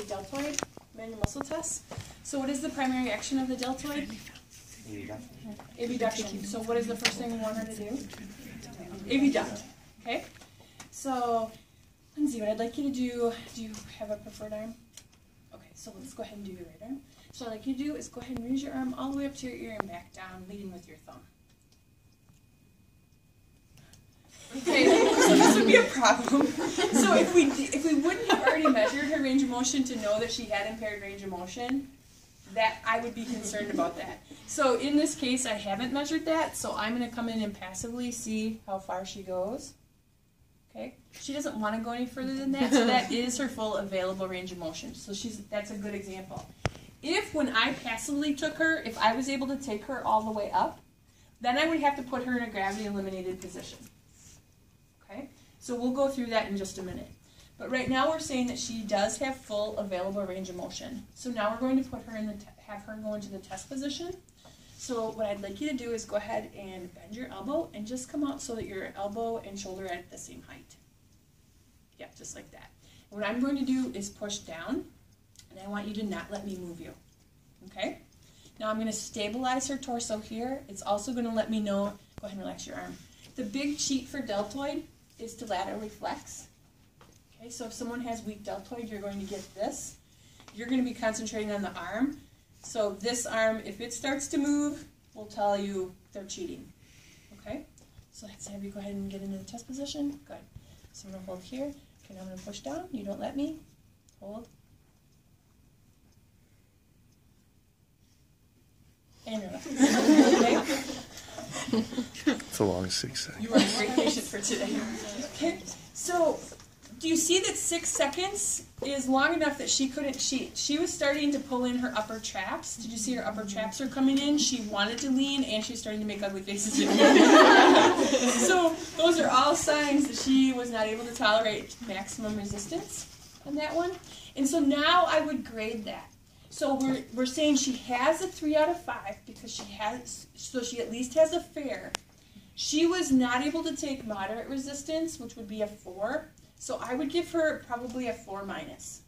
deltoid manual muscle test. So what is the primary action of the deltoid? Abduction. So what is the first thing we want her to do? Abduct. Okay? So, Lindsay, what I'd like you to do you have a preferred arm? Okay, so let's go ahead and do your right arm. So what I'd like you to do is go ahead and raise your arm all the way up to your ear and back down, leading with your thumb. Okay, so this would be a problem. So if we wouldn't have already measured her range of motion to know that she had impaired range of motion, that I would be concerned about that. So in this case, I haven't measured that, so I'm going to come in and passively see how far she goes. Okay, she doesn't want to go any further than that, so that is her full available range of motion. So that's a good example. If when I passively took her, if I was able to take her all the way up, then I would have to put her in a gravity eliminated position. Okay, so we'll go through that in just a minute. But right now we're saying that she does have full available range of motion. So now we're going to put her in have her go into the test position. So what I'd like you to do is go ahead and bend your elbow and just come out so that your elbow and shoulder are at the same height. Yeah, just like that. And what I'm going to do is push down, and I want you to not let me move you. Okay? Now I'm going to stabilize her torso here. It's also going to let me know, go ahead and relax your arm. The big cheat for deltoid is to laterally flex. Okay, so if someone has weak deltoid, you're going to get this. You're going to be concentrating on the arm. So this arm, if it starts to move, will tell you they're cheating. Okay? So let's have you go ahead and get into the test position. Good. So I'm going to hold here. Okay, now I'm going to push down. You don't let me. Hold. And relax. Okay? It's a long 6 seconds. You are a great patient for today. Okay? So, do you see that 6 seconds is long enough that she couldn't cheat? She was starting to pull in her upper traps. Did you see her upper traps are coming in? She wanted to lean, and she's starting to make ugly faces again. So those are all signs that she was not able to tolerate maximum resistance on that one. And so now I would grade that. So we're saying she has a 3 out of 5 because she at least has a fair. She was not able to take moderate resistance, which would be a 4. So I would give her probably a 4-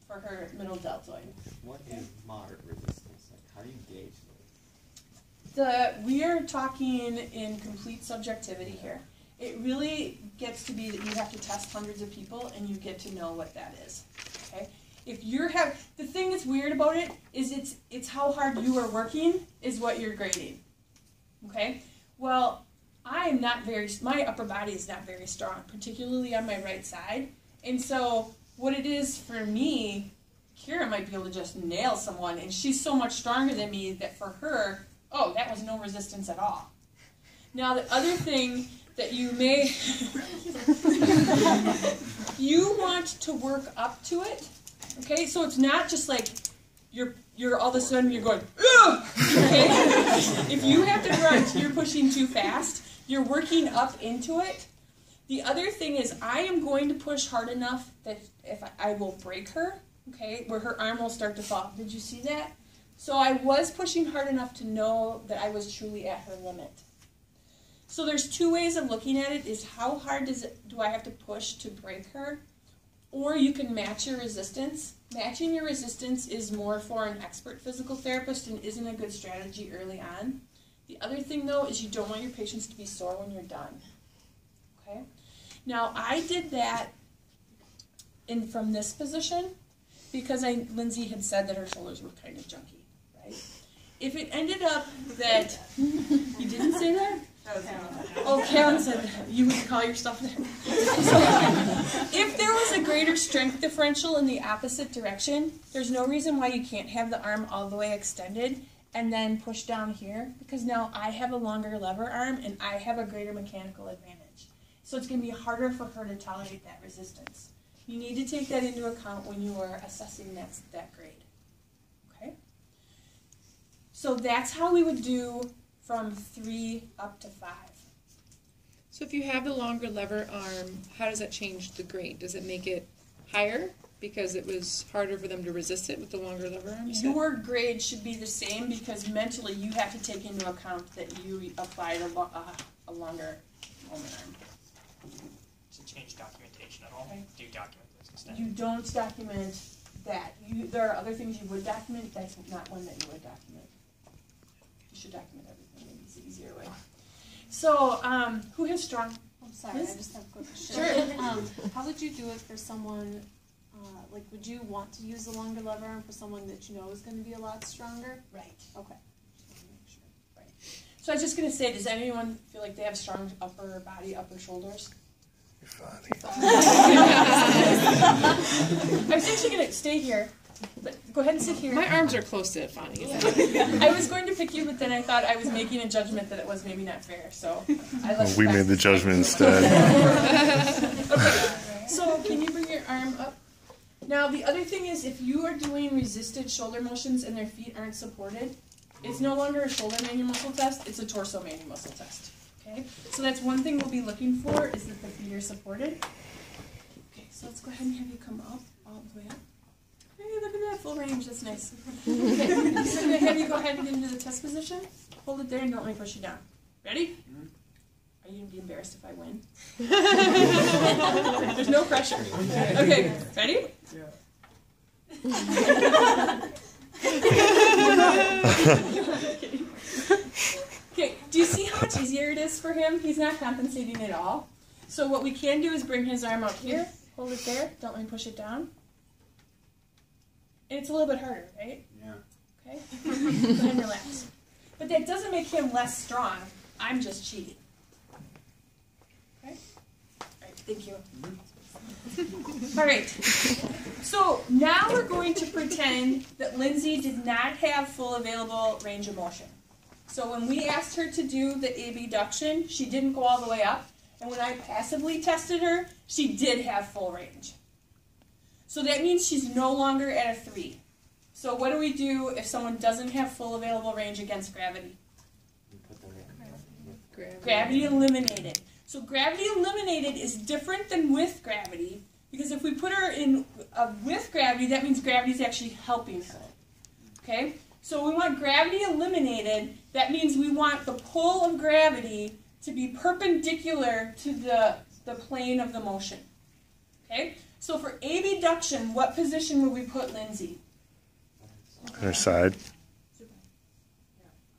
for her middle deltoid. What is moderate resistance? Like, how do you gauge those? We are talking in complete subjectivity here. It really gets to be that you have to test hundreds of people and you get to know what that is. Okay? If the thing that's weird about it is it's how hard you are working is what you're grading. Okay? Well, my upper body is not very strong, particularly on my right side. And so what it is for me, Kira might be able to just nail someone, and she's so much stronger than me that for her, oh, that was no resistance at all. Now the other thing that you may, you want to work up to it, okay? So it's not just like you're all of a sudden you're going, ugh! Okay? If you have to grunt, you're pushing too fast. You're working up into it. The other thing is I am going to push hard enough that if I will break her, okay, where her arm will start to fall. Did you see that? So I was pushing hard enough to know that I was truly at her limit. So there's 2 ways of looking at it, is how hard do I have to push to break her? Or you can match your resistance. Matching your resistance is more for an expert physical therapist and isn't a good strategy early on. The other thing, though, is you don't want your patients to be sore when you're done. Okay? Now, I did that from this position because Lindsay had said that her shoulders were kind of junky, right? If it ended up that... You didn't say that? Oh, Karen said that. You would call yourself that. So, if there was a greater strength differential in the opposite direction, there's no reason why you can't have the arm all the way extended and then push down here, because now I have a longer lever arm and I have a greater mechanical advantage. So it's going to be harder for her to tolerate that resistance. You need to take that into account when you are assessing that grade. Okay? So that's how we would do from 3 up to 5. So if you have the longer lever arm, how does that change the grade? Does it make it higher because it was harder for them to resist it with the longer lever arm? Your grade should be the same because mentally you have to take into account that you applied a longer moment arm. Does it change documentation at all? Okay. Do you document this instead? You don't document that. There are other things you would document. That's not one that you would document. You should document everything. Maybe it's the easier way. So, who has strong? I'm sorry, Liz? I just have a quick question. Sure. How would you do it for someone, like would you want to use the longer lever arm for someone that you know is going to be a lot stronger? Right. Okay. Right. So I was just going to say, does anyone feel like they have strong upper body, upper shoulders? You're funny. I was actually going to stay here, but go ahead and sit here. My arms are close to Fonny's. I was going to pick you, but then I thought I was making a judgment that it was maybe not fair, so I left We it made back. the judgment instead. Okay, so can you bring your arm up? Now the other thing is, if you are doing resisted shoulder motions and their feet aren't supported, it's no longer a shoulder manual muscle test, it's a torso manual muscle test. Okay, so that's one thing we'll be looking for, is that the feet are supported. Okay, so let's go ahead and have you come up, all the way up. Hey, look at that, full range, that's nice. Okay, so I'm going to have you go ahead and get into the test position. Hold it there and don't let me push you down. Ready? Are you going to be embarrassed if I win? There's no pressure. Okay, ready? Okay, do you see how much easier it is for him? He's not compensating at all. So what we can do is bring his arm out here, hold it there, don't let me push it down. And it's a little bit harder, right? Yeah. Okay? Go ahead and relax. But that doesn't make him less strong. I'm just cheating. Okay? All right, thank you. All right. So now we're going to pretend that Lindsay did not have full available range of motion. So when we asked her to do the abduction, she didn't go all the way up. And when I passively tested her, she did have full range. So that means she's no longer at a 3. So what do we do if someone doesn't have full available range against gravity? We put them in. Gravity eliminated. So gravity eliminated is different than with gravity, because if we put her in with gravity, that means gravity is actually helping her. Okay? So we want gravity eliminated. That means we want the pull of gravity to be perpendicular to the plane of the motion. Okay? So for abduction, what position would we put Lindsay? On her side.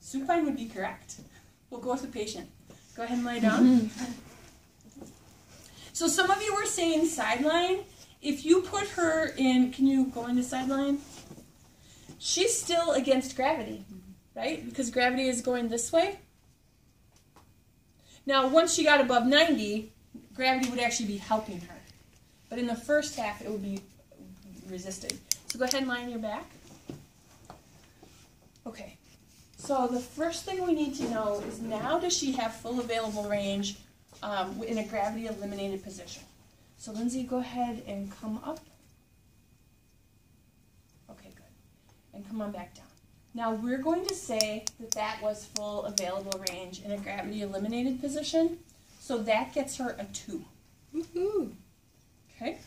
Supine would be correct. We'll go with the patient. Go ahead and lay down. So some of you were saying sideline. If you put her in, can you go into sideline? She's still against gravity, right? Because gravity is going this way. Now, once she got above 90, gravity would actually be helping her. But in the first half, it would be resisted. So go ahead and lie on your back. Okay. So the first thing we need to know is, now does she have full available range in a gravity eliminated position? So Lindsay, go ahead and come up. Okay, good. And come on back down. Now we're going to say that that was full available range in a gravity eliminated position. So that gets her a 2. Woohoo! Okay.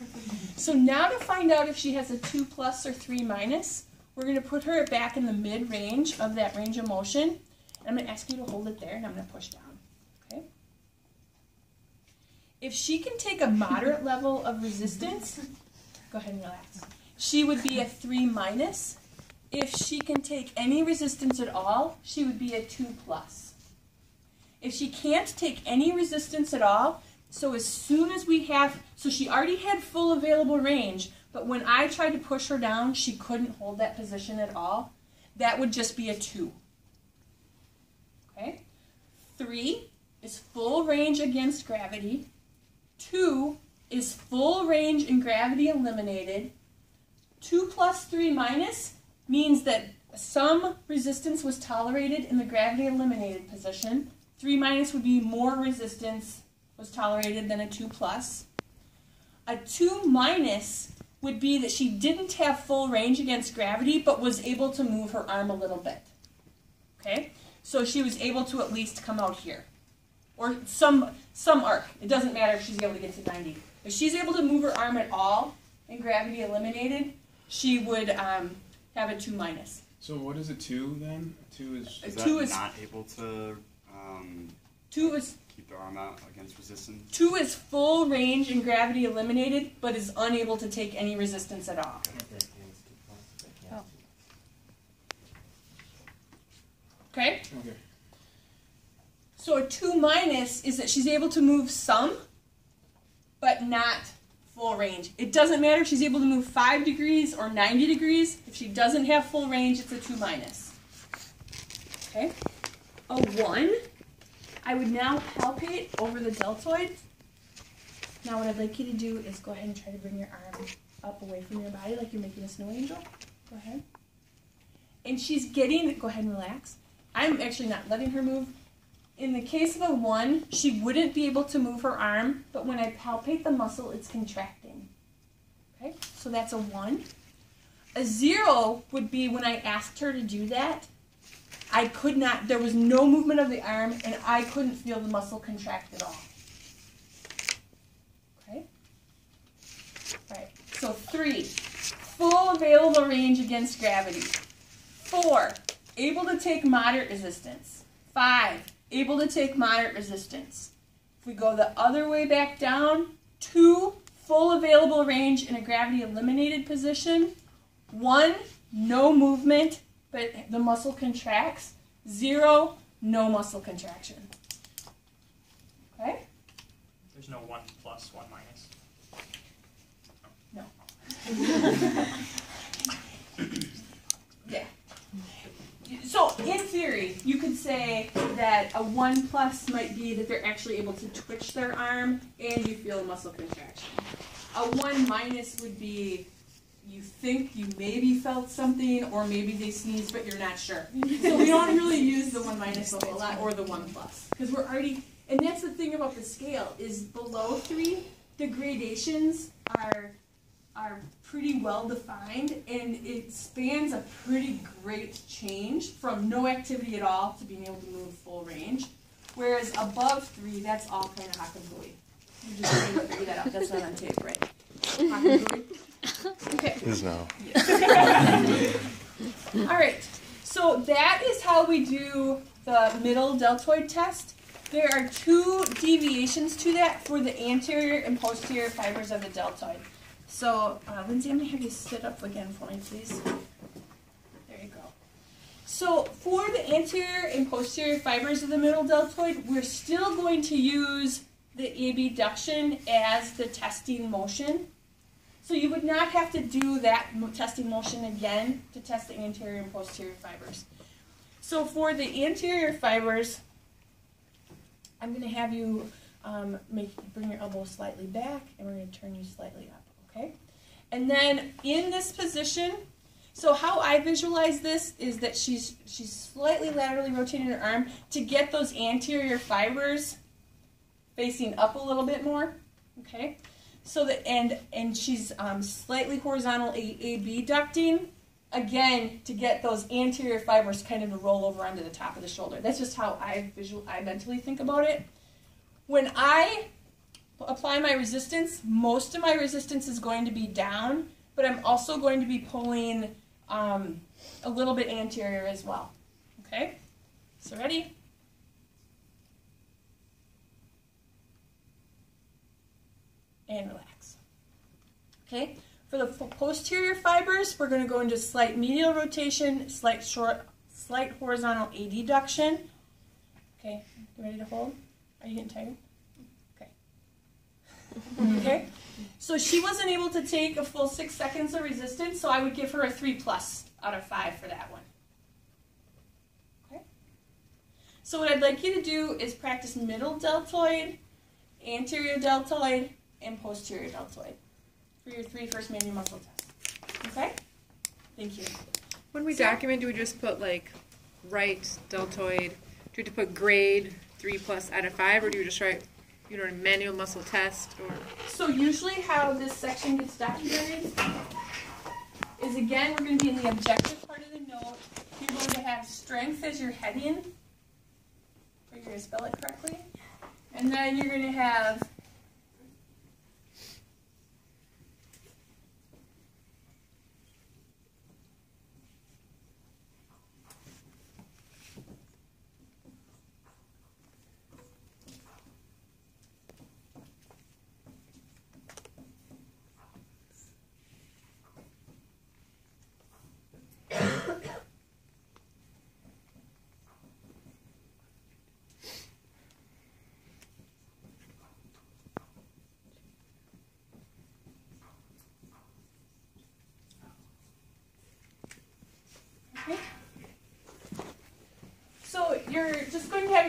So now to find out if she has a 2 plus or 3 minus, we're going to put her back in the mid-range of that range of motion. And I'm going to ask you to hold it there, and I'm going to push down. Okay? If she can take a moderate level of resistance, go ahead and relax. She would be a 3 minus. If she can take any resistance at all, she would be a 2 plus. If she can't take any resistance at all, so as soon as we have, so she already had full available range, but when I tried to push her down, she couldn't hold that position at all, that would just be a 2. Okay? 3 is full range against gravity. 2 is full range in gravity eliminated. 2 plus 3 minus means that some resistance was tolerated in the gravity eliminated position. 3 minus would be more resistance was tolerated than a 2 plus. A 2 minus would be that she didn't have full range against gravity, but was able to move her arm a little bit. Okay? So she was able to at least come out here. Or some arc. It doesn't matter if she's able to get to 90. If she's able to move her arm at all in gravity eliminated, she would have a 2 minus. So what is a 2 then? A 2 is... Is Two that is- not able to 2 is... keep their arm out against resistance? 2 is full range in gravity eliminated, but is unable to take any resistance at all. Oh. Okay? Okay. So a 2 minus is that she's able to move some, but not full range. It doesn't matter if she's able to move 5 degrees or 90 degrees. If she doesn't have full range, it's a 2 minus. Okay? A 1, I would now palpate over the deltoid. Now what I'd like you to do is go ahead and try to bring your arm up away from your body like you're making a snow angel. Go ahead. And she's getting, go ahead and relax. I'm actually not letting her move. In the case of a 1, she wouldn't be able to move her arm, but when I palpate the muscle, it's contracting. Okay, so that's a 1. A 0 would be when I asked her to do that. I could not, there was no movement of the arm, and I couldn't feel the muscle contract at all. Okay? All right, so 3, full available range against gravity. 4, able to take moderate resistance. 5, able to take moderate resistance. If we go the other way back down, 2, full available range in a gravity eliminated position. 1, no movement, but the muscle contracts. 0, no muscle contraction. Okay? There's no 1 plus, 1 minus. No. Yeah. So, in theory, you could say that a 1 plus might be that they're actually able to twitch their arm and you feel a muscle contraction. A 1 minus would be you think you maybe felt something or maybe they sneezed but you're not sure. So we don't really use the 1 minus a whole lot or the 1 plus because we're already, and that's the thing about the scale is below 3, the gradations are pretty well defined and it spans a pretty great change from no activity at all to being able to move full range. Whereas above 3, that's all kind of hock and buoy. You just need to figure that out. That's not on tape, right? Hock and buoy. Okay. Is now. All right. So that is how we do the middle deltoid test. There are 2 deviations to that for the anterior and posterior fibers of the deltoid. So, Lindsay, I'm going to have you sit up again for me, please. There you go. So, for the anterior and posterior fibers of the middle deltoid, we're still going to use the abduction as the testing motion. So you would not have to do that testing motion again to test the anterior and posterior fibers. So for the anterior fibers, I'm going to have you bring your elbow slightly back, and we're going to turn you slightly up, okay? And then in this position, so how I visualize this is that she's slightly laterally rotating her arm to get those anterior fibers facing up a little bit more, okay? So that and she's slightly horizontal abducting, again, to get those anterior fibers kind of to roll over onto the top of the shoulder. That's just how I mentally think about it. When I apply my resistance, most of my resistance is going to be down, but I'm also going to be pulling a little bit anterior as well. Okay? So ready? And relax. Okay? For the posterior fibers, we're going to go into slight medial rotation, slight horizontal adduction. Okay, you ready to hold? Are you getting tired? Okay. Okay. So she wasn't able to take a full 6 seconds of resistance, so I would give her a 3+ out of 5 for that one. Okay. So what I'd like you to do is practice middle deltoid, anterior deltoid, and posterior deltoid for your 3 first manual muscle tests. Okay? Thank you. When we document, do we just put like right deltoid? Do we have to put grade 3+ out of 5, or do we just write, you know, a manual muscle test? Or so usually how this section gets documented is, again, we're going to be in the objective part of the note. You're going to have strength as your heading. Are you going to spell it correctly? And then you're going to have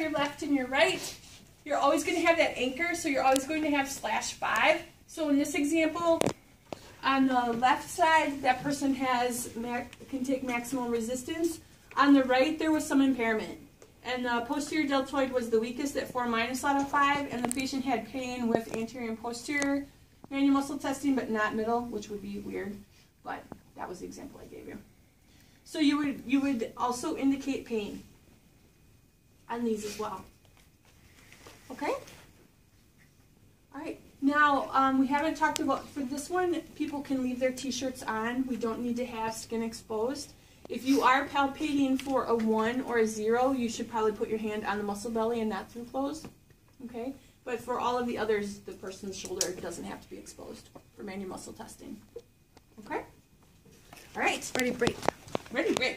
your left and your right, you're always going to have that anchor, so you're always going to have /5. So in this example, on the left side, that person can take maximum resistance. On the right, there was some impairment. And the posterior deltoid was the weakest at 4- out of 5, and the patient had pain with anterior and posterior manual muscle testing, but not middle, which would be weird. But that was the example I gave you. So you would also indicate pain on these as well. Okay? All right. Now, we haven't talked about, for this one, people can leave their t-shirts on. We don't need to have skin exposed. If you are palpating for a 1 or a 0, you should probably put your hand on the muscle belly and not through clothes. Okay? But for all of the others, the person's shoulder doesn't have to be exposed for manual muscle testing. Okay? All right. Ready, break. Ready, break.